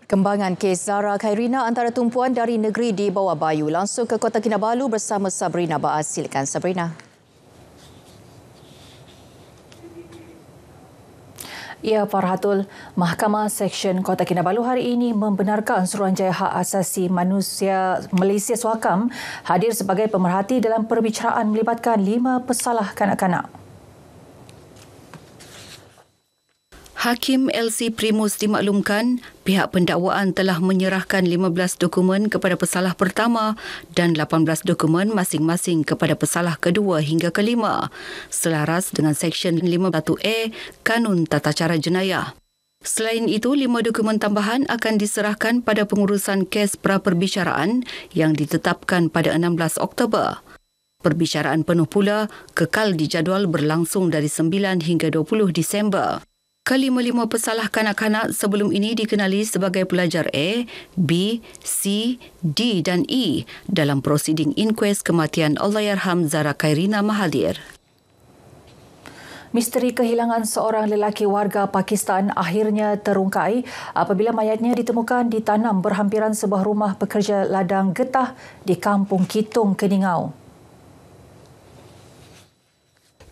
Kembangan kes Zara Khairina antara tumpuan dari negeri di bawah bayu langsung ke Kota Kinabalu bersama Sabrina Baaz. Silakan Sabrina. Ya, Farhatul, Mahkamah Seksyen Kota Kinabalu hari ini membenarkan Suruhanjaya Hak Asasi Manusia Malaysia Suakam hadir sebagai pemerhati dalam perbicaraan melibatkan 5 pesalah kanak-kanak. Hakim LC Primus dimaklumkan pihak pendakwaan telah menyerahkan 15 dokumen kepada pesalah pertama dan 18 dokumen masing-masing kepada pesalah kedua hingga kelima, selaras dengan Seksyen 51A Kanun Tata Cara Jenayah. Selain itu, 5 dokumen tambahan akan diserahkan pada pengurusan kes pra-perbicaraan yang ditetapkan pada 16 Oktober. Perbicaraan penuh pula kekal dijadual berlangsung dari 9 hingga 20 Disember. Kelima-lima pesalah kanak-kanak sebelum ini dikenali sebagai pelajar A, B, C, D dan E dalam prosiding inkuest kematian Allahyarham Zara Khairina Mahathir. Misteri kehilangan seorang lelaki warga Pakistan akhirnya terungkai apabila mayatnya ditemukan ditanam berhampiran sebuah rumah pekerja ladang getah di Kampung Kitong, Keningau.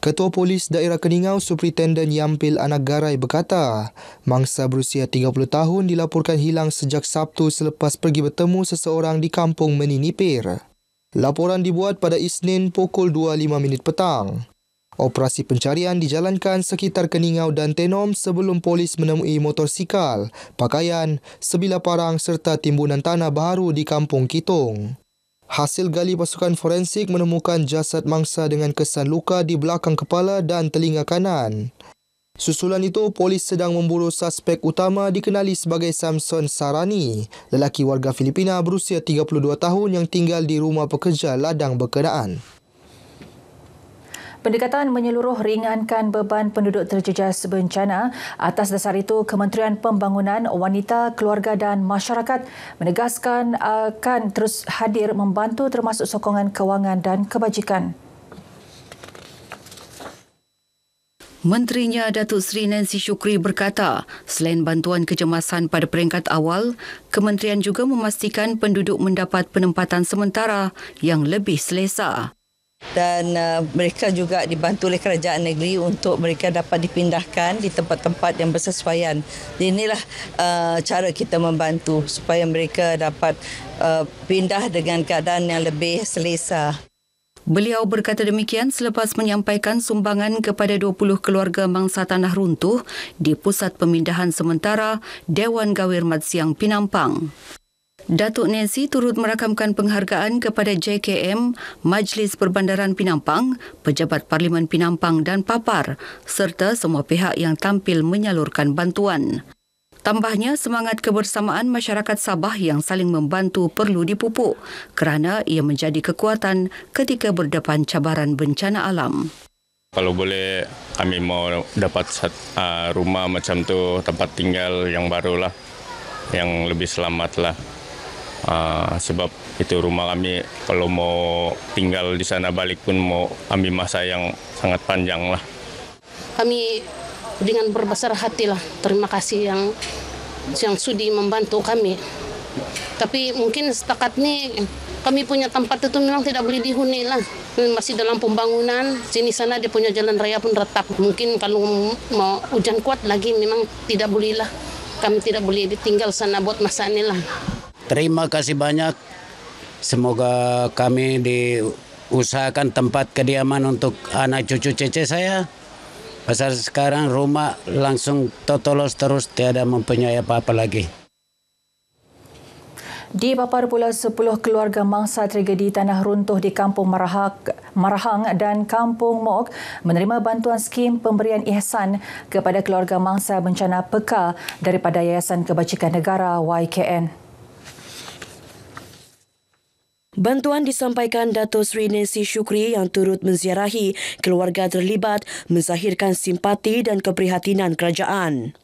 Ketua Polis Daerah Keningau, Superintenden Yampil Anagarai berkata, mangsa berusia 30 tahun dilaporkan hilang sejak Sabtu selepas pergi bertemu seseorang di Kampung Meninipir. Laporan dibuat pada Isnin pukul 2.05 petang. Operasi pencarian dijalankan sekitar Keningau dan Tenom sebelum polis menemui motosikal, pakaian, sebilah parang serta timbunan tanah baru di Kampung Kitong. Hasil gali pasukan forensik menemukan jasad mangsa dengan kesan luka di belakang kepala dan telinga kanan. Susulan itu, polis sedang memburu suspek utama dikenali sebagai Samson Sarani, lelaki warga Filipina berusia 32 tahun yang tinggal di rumah pekerja ladang berkenaan. Pendekatan menyeluruh ringankan beban penduduk terjejas bencana. Atas dasar itu, Kementerian Pembangunan Wanita, Keluarga dan Masyarakat menegaskan akan terus hadir membantu termasuk sokongan kewangan dan kebajikan. Menterinya Datuk Seri Nancy Shukri berkata, selain bantuan kecemasan pada peringkat awal, kementerian juga memastikan penduduk mendapat penempatan sementara yang lebih selesa. Dan mereka juga dibantu oleh kerajaan negeri untuk mereka dapat dipindahkan di tempat-tempat yang bersesuaian. Jadi inilah cara kita membantu supaya mereka dapat pindah dengan keadaan yang lebih selesa. Beliau berkata demikian selepas menyampaikan sumbangan kepada 20 keluarga mangsa tanah runtuh di Pusat Pemindahan Sementara Dewan Gawir Mat Siang Pinampang. Datuk Nancy turut merakamkan penghargaan kepada JKM, Majlis Perbandaran Pinampang, Pejabat Parlimen Pinampang dan Papar serta semua pihak yang tampil menyalurkan bantuan. Tambahnya, semangat kebersamaan masyarakat Sabah yang saling membantu perlu dipupuk kerana ia menjadi kekuatan ketika berdepan cabaran bencana alam. Kalau boleh, kami mau dapat rumah macam tu, tempat tinggal yang barulah, yang lebih selamat lah. Sebab itu rumah kami, kalau mau tinggal di sana balik pun mau ambil masa yang sangat panjang lah. Kami dengan berbesar hati lah, terima kasih yang sudi membantu kami. Tapi mungkin setakat ni kami punya tempat itu memang tidak boleh dihuni lah. Masih dalam pembangunan, sini sana dia punya jalan raya pun retak. Mungkin kalau mau hujan kuat lagi memang tidak boleh lah. Kami tidak boleh ditinggal sana buat masa ni lah. Terima kasih banyak. Semoga kami diusahakan tempat kediaman untuk anak cucu cece saya. Pasal sekarang rumah langsung totolos terus, tiada mempunyai apa-apa lagi. Di Papar pula 10 keluarga mangsa tragedi tanah runtuh di Kampung Marahang dan Kampung Mok menerima bantuan skim pemberian ihsan kepada keluarga mangsa bencana peka daripada Yayasan Kebajikan Negara YKN. Bantuan disampaikan Datuk Seri Nancy Shukri yang turut menziarahi keluarga terlibat menzahirkan simpati dan keprihatinan kerajaan.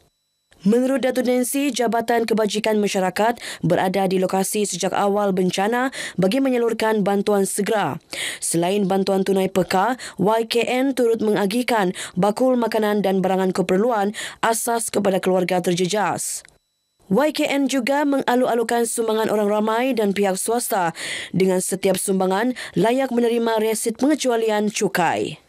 Menurut Datuk Nancy, Jabatan Kebajikan Masyarakat berada di lokasi sejak awal bencana bagi menyalurkan bantuan segera. Selain bantuan tunai peka, YKN turut mengagihkan bakul makanan dan barangan keperluan asas kepada keluarga terjejas. YKN juga mengalu-alukan sumbangan orang ramai dan pihak swasta dengan setiap sumbangan layak menerima resit pengecualian cukai.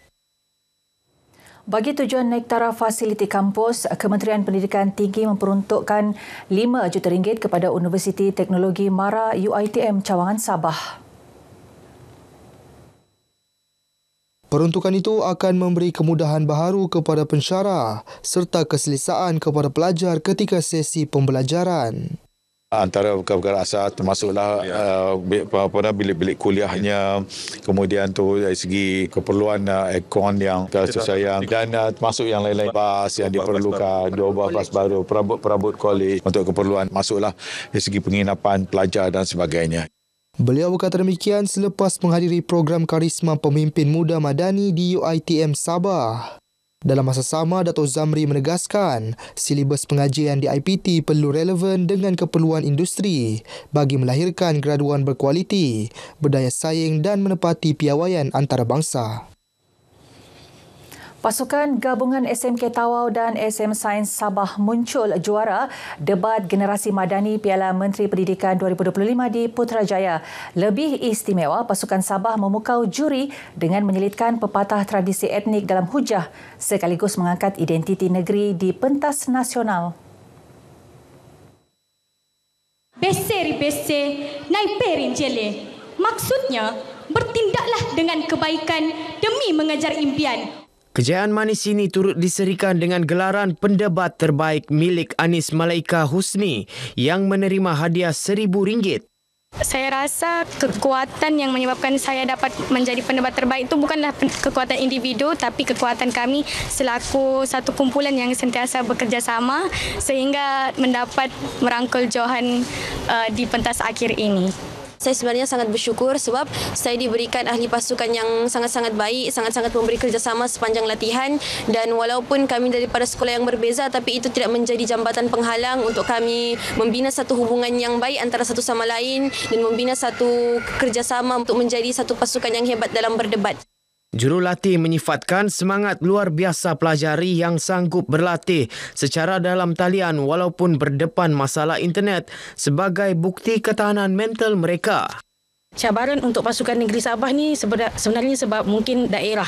Bagi tujuan naik taraf fasiliti kampus, Kementerian Pendidikan Tinggi memperuntukkan RM5 juta kepada Universiti Teknologi MARA UiTM Cawangan, Sabah. Peruntukan itu akan memberi kemudahan baharu kepada pensyarah serta keselesaan kepada pelajar ketika sesi pembelajaran. Antara perkara asas termasuklah bilik-bilik kuliahnya, kemudian tu dari segi keperluan aircon yang kesesuaian dan termasuk yang lain-lain, bas yang diperlukan, 12 bas baru, perabot kolej untuk keperluan, masuklah dari segi penginapan pelajar dan sebagainya. Beliau berkata demikian selepas menghadiri program Karisma Pemimpin Muda Madani di UiTM Sabah. Dalam masa sama, Dato' Zamri menegaskan silibus pengajian di IPT perlu relevan dengan keperluan industri bagi melahirkan graduan berkualiti, berdaya saing dan menepati piawaian antarabangsa. Pasukan gabungan SMK Tawau dan SM Sains Sabah muncul juara debat generasi madani Piala Menteri Pendidikan 2025 di Putrajaya. Lebih istimewa, pasukan Sabah memukau juri dengan menyelitkan pepatah tradisi etnik dalam hujah sekaligus mengangkat identiti negeri di pentas nasional. Bese naiperin jele. Maksudnya, bertindaklah dengan kebaikan demi mengejar impian. Kejayaan manis ini turut diserikan dengan gelaran pendebat terbaik milik Anis Malaika Husni yang menerima hadiah RM1,000. Saya rasa kekuatan yang menyebabkan saya dapat menjadi pendebat terbaik itu bukanlah kekuatan individu tapi kekuatan kami selaku satu kumpulan yang sentiasa bekerjasama sehingga mendapat merangkul Johan di pentas akhir ini. Saya sebenarnya sangat bersyukur sebab saya diberikan ahli pasukan yang sangat-sangat baik, sangat-sangat memberi kerjasama sepanjang latihan dan walaupun kami daripada sekolah yang berbeza tapi itu tidak menjadi jambatan penghalang untuk kami membina satu hubungan yang baik antara satu sama lain dan membina satu kerjasama untuk menjadi satu pasukan yang hebat dalam berdebat. Jurulatih menyifatkan semangat luar biasa pelajari yang sanggup berlatih secara dalam talian walaupun berdepan masalah internet sebagai bukti ketahanan mental mereka. Cabaran untuk pasukan negeri Sabah ni sebenarnya sebab mungkin daerah.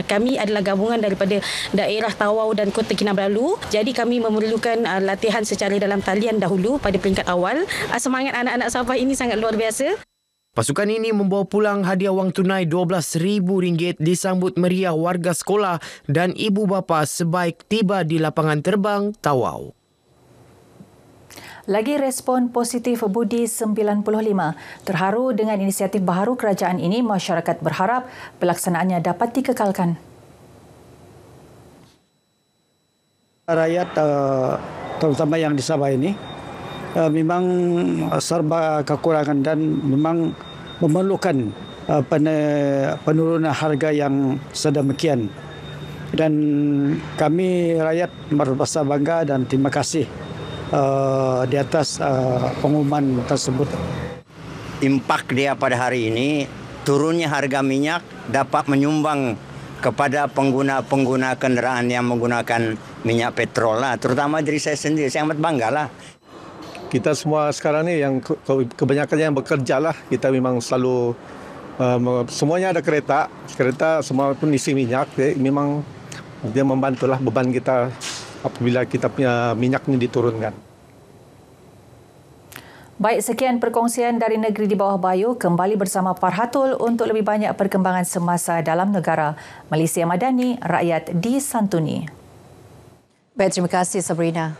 Kami adalah gabungan daripada daerah Tawau dan Kota Kinabalu. Jadi kami memerlukan latihan secara dalam talian dahulu pada peringkat awal. Semangat anak-anak Sabah ini sangat luar biasa. Pasukan ini membawa pulang hadiah wang tunai RM12,000 disambut meriah warga sekolah dan ibu bapa sebaik tiba di lapangan terbang Tawau. Lagi respon positif Budi 95. Terharu dengan inisiatif baharu kerajaan ini, masyarakat berharap pelaksanaannya dapat dikekalkan. Rakyat terutama yang di Sabah ini memang serba kekurangan dan memang memerlukan penurunan harga yang sedemikian. Dan kami rakyat merasa bangga dan terima kasih di atas pengumuman tersebut. Impak dia pada hari ini, turunnya harga minyak dapat menyumbang kepada pengguna kenderaan yang menggunakan minyak petrol lah. Terutama diri saya sendiri, saya amat bangga lah. Kita semua sekarang ni yang kebanyakan yang bekerja lah, kita memang selalu semuanya ada kereta semua pun isi minyak, memang dia membantulah beban kita apabila kita punya minyak ni diturunkan. Baik, sekian perkongsian dari Negeri di Bawah Bayu. Kembali bersama Farhatul untuk lebih banyak perkembangan semasa dalam negara. Malaysia Madani, rakyat disantuni. Baik, terima kasih Sabrina.